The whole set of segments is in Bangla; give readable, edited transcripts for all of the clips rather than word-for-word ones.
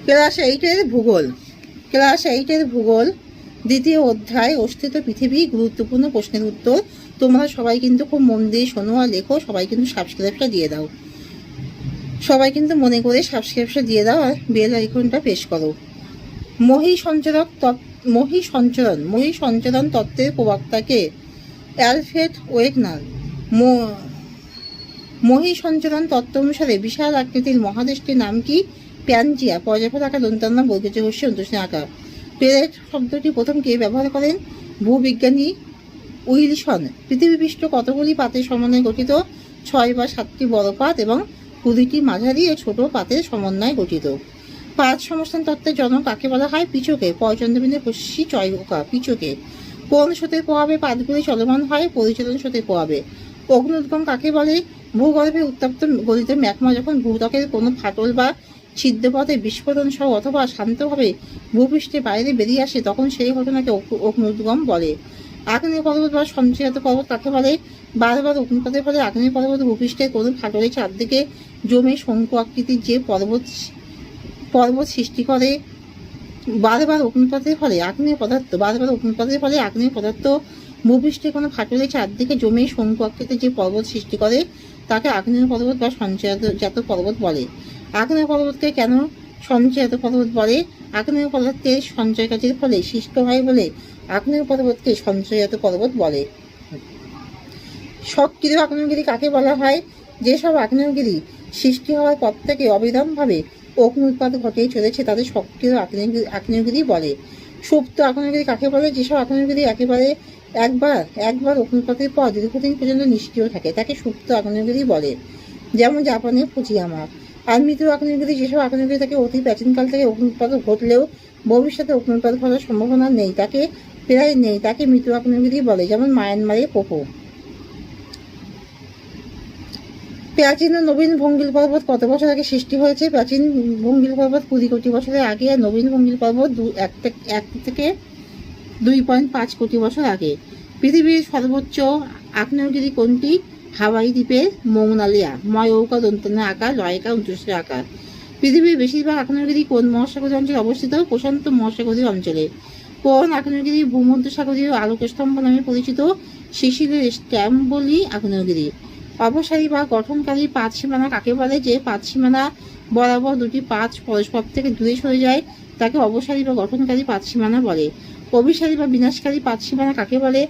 ক্লাস 8-এর ভূগোল দ্বিতীয় অধ্যায় অস্তিত্ব পৃথিবী গুরুত্বপূর্ণ প্রশ্নের উত্তর। তোমরা সবাই কিন্তু খুব মন দিয়ে শোনো আর লেখো। সবাই কিন্তু সাবস্ক্রাইবটা দিয়ে দাও, সবাই কিন্তু মনে করে সাবস্ক্রাইবটা দিয়ে দাও আর বেল আইকনটা প্রেস করো। মহীসঞ্চরণ তত্ত্বের প্রবক্তাকে অ্যালফ্রেড ওয়েগনার। মহীসঞ্চরণ তত্ত্ব অনুসারে বিশাল আকৃতির মহাদেশটির নাম কি? প্যানজিয়া। পর্যাপ্ত আকার দন্তান্ন বর্গীয় হস্য অন্তঃস্থ আকার। প্লেট শব্দটি প্রথম কে ব্যবহার করেন? ভূবিজ্ঞানী উইলসন। পৃথিবী পৃষ্ঠ কতগুলি পাতের সমন্বয়ে গঠিত? 6 বা 7টি বড় পাত এবং 20টি মাঝারি ও ছোট পাতের সমন্বয়ে গঠিত। পাত সমস্থান তত্ত্বের জনক কাকে বলা হয়? পিচকে। পয়চন্দ্রবিন্দু পশ্চি চয়কা পিচকে। কোন স্রোতের প্রভাবে পাতগুলি চলমান হয়? পরিচালন স্রোতের প্রভাবে। অগ্নুদ্গম কাকে বলে? ভূগর্ভে উত্তপ্ত গলিত ম্যাগমা যখন ভূত্বকের কোনো ফাটল বা ছিদ্রপথে বিস্ফোরণ সহ অথবা শান্তভাবে ভূপৃষ্ঠের বাইরে বেরিয়ে আসে তখন সেই ঘটনাকে অগ্নুদ্গম বলে। আগ্নেয় পর্বত বা সঞ্চয়িত পর্বত কাকে বলে? বারবার অগ্নুৎপাতের ফলে আগ্নেয় পর্বত ভূপৃষ্ঠের কোনো ফাটলের চারদিকে জমে শঙ্কু আকৃতির যে পর্বত সৃষ্টি করে। বারবার অগ্নুৎপাতের ফলে আগ্নেয় পদার্থ ভূপৃষ্ঠে কোনো ফাটলের চারদিকে জমে শঙ্কু আকৃতির যে পর্বত সৃষ্টি করে তাকে আগ্নেয় পর্বত বা সঞ্চয়জাত পর্বত বলে। আগ্নেয় পর্বতকে কেন সঞ্চয়জাত পর্বত বলে? আগ্নেয় পদার্থের সঞ্চয় কাজের ফলে সৃষ্ট হয় বলে আগ্নেয় পর্বতকে সঞ্চয়জাত পর্বত বলে। সক্রিয় আগ্নেয়গিরি কাকে বলা হয়? যেসব আগ্নেয়গিরি সৃষ্টি হওয়ার পর থেকে অবিরামভাবে অগ্নুৎপাত ঘটেই চলেছে তাদের সক্রিয় আগ্নেয়গিরি বলে। সুপ্ত আগ্নেয়গিরি কাকে বলে? যেসব আগ্নেয়গিরি একেবারে একবার অগ্নুৎপাতের পর দীর্ঘদিন পর্যন্ত নিষ্ক্রিয় থাকে তাকে সুপ্ত আগ্নেয়গিরি বলে, যেমন জাপানের ফুজিয়ামা। আর মৃত আগ্নেয়গিরি যেসব আগ্নেয়গিরি থেকে অতি প্রাচীনকাল থেকে অগ্নুৎপাত ঘটলেও ভবিষ্যতে অগ্নুৎপাত ঘটার সম্ভাবনা নেই, তাকে মৃত আগ্নেয়গিরি বলে, যেমন মায়ানমারের পোপো। প্রাচীন ও নবীন ভঙ্গিল পর্বত কত বছর আগে সৃষ্টি হয়েছে? প্রাচীন ভঙ্গিল পর্বত 20 কোটি বছরের আগে আর নবীন ভঙ্গিল পর্বত 1 থেকে 2.5 কোটি বছর আগে। পৃথিবীর সর্বোচ্চ আগ্নেয়গিরি কোনটি? হাওয়াই দ্বীপের মৌনালিয়া। ময়ৌকা দন্তন্য আকার, লয়কা উচ্চস্ব আকার। পৃথিবীর বেশিরভাগ আগ্নেয়গিরি কোন মহাসাগরীয় অঞ্চলে অবস্থিত? প্রশান্ত মহাসাগরীয় অঞ্চলে। কোন আগ্নেয়গিরি ভূমধ্যসাগরীয় আলোকস্তম্ভ নামে পরিচিত? সিসিলির স্ট্যাম্বলি আগ্নেয়গিরি। অপসারী বা গঠনকারী পাত সীমানা কাকে বলে? যে পাত সীমানা বরাবর দুটি পাত পরস্পর থেকে দূরে সরে যায় তাকে অবসারী বা গঠনকারী পাত সীমানা বলে। অভিসারী বা বিনাশকারী পাত সীমানা কাকে বলে?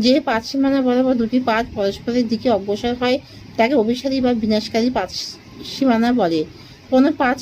যে পাত সীমানা বরাবর দুটি পাত পরস্পরের দিকে অগ্রসর হয় তাকে অভিসারী বা বিনাশকারী পাত সীমানা বলে। কোনো পাত